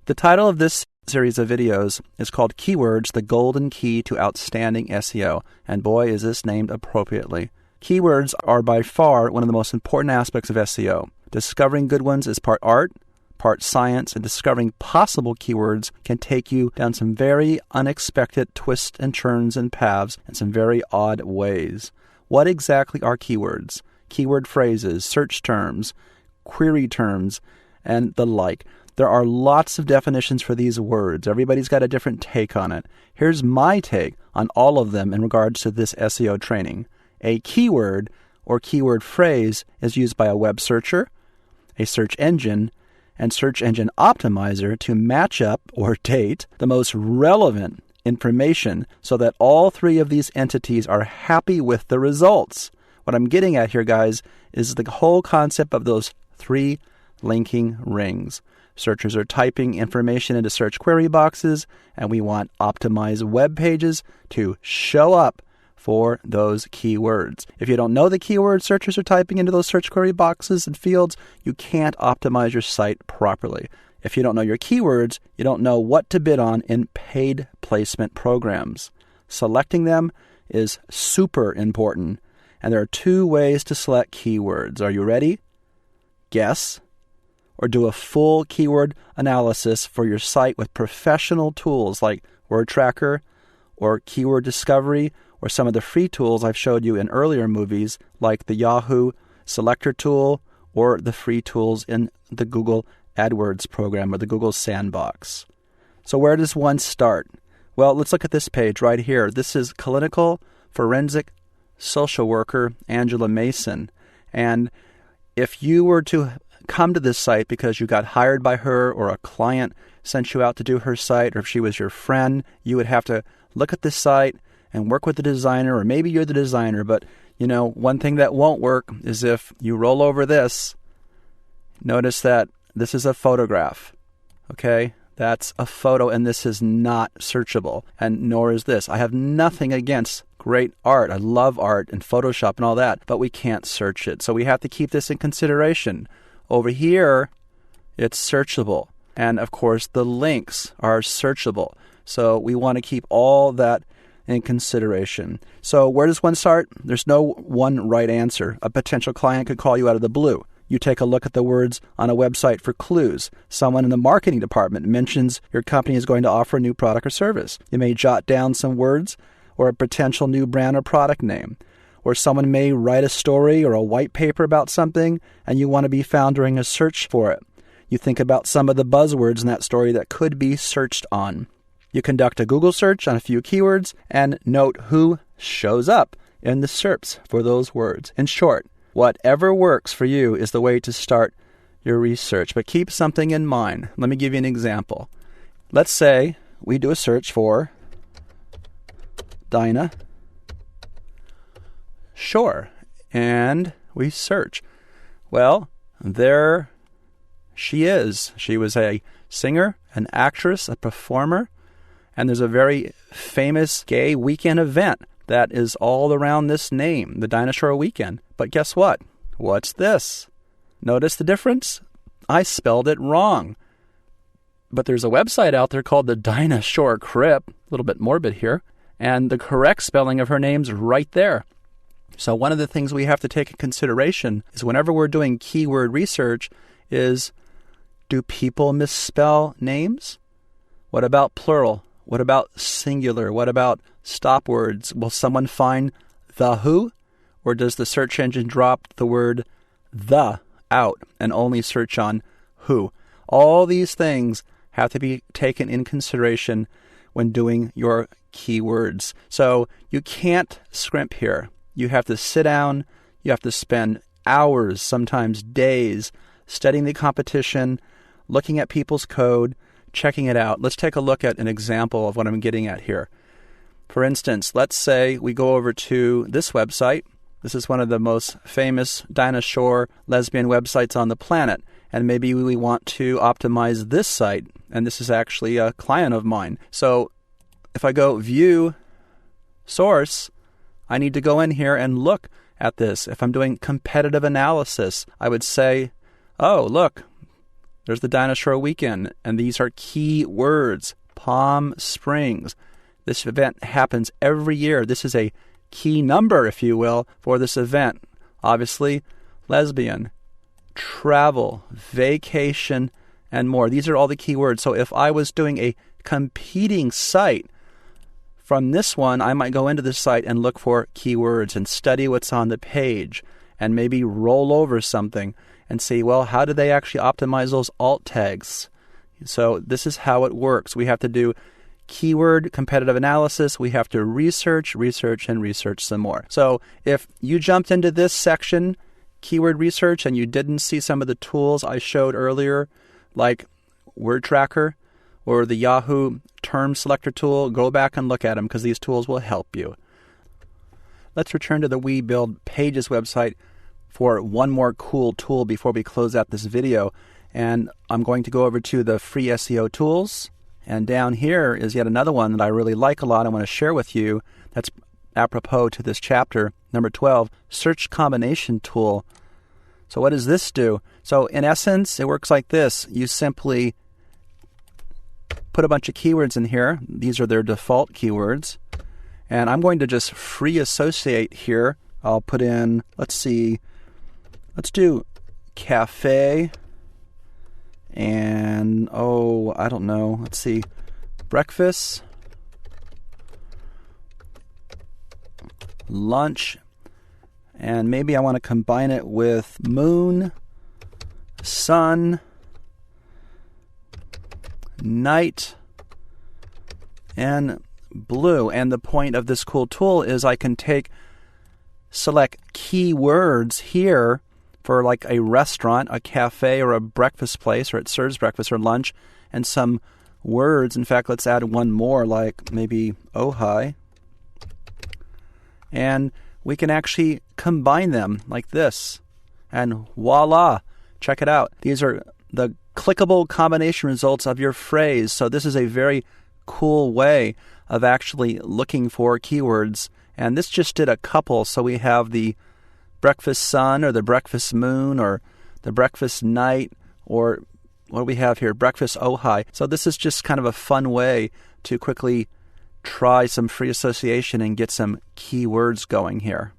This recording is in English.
The title of this series of videos is called Keywords, the Golden Key to Outstanding SEO. And boy, is this named appropriately. Keywords are by far one of the most important aspects of SEO. Discovering good ones is part art, part science, and discovering possible keywords can take you down some very unexpected twists and turns and paths in some very odd ways. What exactly are keywords? Keyword phrases, search terms, query terms, and the like. There are lots of definitions for these words. Everybody's got a different take on it. Here's my take on all of them in regards to this SEO training. A keyword or keyword phrase is used by a web searcher, a search engine, and search engine optimizer to match up or date the most relevant information so that all three of these entities are happy with the results. What I'm getting at here, guys, is the whole concept of those three linking rings. Searchers are typing information into search query boxes, and we want optimized web pages to show up for those keywords. If you don't know the keywords searchers are typing into those search query boxes and fields, you can't optimize your site properly. If you don't know your keywords, you don't know what to bid on in paid placement programs. Selecting them is super important, and there are two ways to select keywords. Are you ready? Guess, or do a full keyword analysis for your site with professional tools like Word Tracker or Keyword Discovery, or some of the free tools I've showed you in earlier movies like the Yahoo Selector tool or the free tools in the Google AdWords program or the Google Sandbox. So where does one start? Well, let's look at this page right here. This is clinical forensic social worker Angela Mason. And if you were to come to this site because you got hired by her or a client sent you out to do her site, or if she was your friend, you would have to look at this site and work with the designer, or maybe you're the designer. But, you know, one thing that won't work is if you roll over this, notice that this is a photograph, okay? That's a photo, and this is not searchable, and nor is this. I have nothing against great art. I love art and Photoshop and all that, but we can't search it. So we have to keep this in consideration. Over here, it's searchable. And of course, the links are searchable. So we want to keep all that in consideration. So where does one start? There's no one right answer. A potential client could call you out of the blue. You take a look at the words on a website for clues. Someone in the marketing department mentions your company is going to offer a new product or service. You may jot down some words or a potential new brand or product name. Or someone may write a story or a white paper about something, and you want to be found during a search for it. You think about some of the buzzwords in that story that could be searched on. You conduct a Google search on a few keywords and note who shows up in the SERPs for those words. In short, whatever works for you is the way to start your research. But keep something in mind. Let me give you an example. Let's say we do a search for Dinah Shore, and we search. Well, there she is. She was a singer, an actress, a performer, and there's a very famous gay weekend event that is all around this name, the Dinah Shore Weekend. But guess what? What's this? Notice the difference? I spelled it wrong. But there's a website out there called the Dinah Shore Crypt, a little bit morbid here, and the correct spelling of her name's right there. So one of the things we have to take into consideration is whenever we're doing keyword research is, do people misspell names? What about plural? What about singular? What about stop words? Will someone find the who? Or does the search engine drop the word the out and only search on who? All these things have to be taken in consideration when doing your keywords. So you can't scrimp here. You have to sit down, you have to spend hours, sometimes days, studying the competition, looking at people's code, checking it out. Let's take a look at an example of what I'm getting at here. For instance, let's say we go over to this website. This is one of the most famous Dinah Shore lesbian websites on the planet. And maybe we want to optimize this site. And this is actually a client of mine. So if I go view source, I need to go in here and look at this. If I'm doing competitive analysis, I would say, oh, look, There's the dinosaur weekend, and these are key words. Palm Springs. This event happens every year. This is a key number, if you will, for this event. Obviously, lesbian, travel, vacation, and more. These are all the key words. So if I was doing a competing site from this one, I might go into this site and look for keywords and study what's on the page and maybe roll over something and see, well, how do they actually optimize those alt tags? So this is how it works. We have to do keyword competitive analysis. We have to research, and research some more. So if you jumped into this section, keyword research, and you didn't see some of the tools I showed earlier, like Word Tracker or the Yahoo Term Selector tool, go back and look at them because these tools will help you. Let's return to the We Build Pages website for one more cool tool before we close out this video. And I'm going to go over to the free SEO tools. And down here is yet another one that I really like a lot. I want to share with you. That's apropos to this chapter, number 12, Search Combination Tool. So what does this do? So in essence, it works like this. You simply put a bunch of keywords in here. These are their default keywords. And I'm going to just free associate here. I'll put in, let's do cafe and, I don't know. Let's see, breakfast, lunch, and maybe I want to combine it with moon, sun, night, and blue. And the point of this cool tool is I can select keywords here for like a restaurant, a cafe, or a breakfast place, or it serves breakfast or lunch, and some words. In fact, let's add one more, like maybe Ojai. And we can actually combine them like this. And voila, check it out. These are the clickable combination results of your phrase. So this is a very cool way of actually looking for keywords. And this just did a couple. So we have the breakfast sun, or the breakfast moon, or the breakfast night, or what do we have here? Breakfast Ojai. So this is just kind of a fun way to quickly try some free association and get some keywords going here.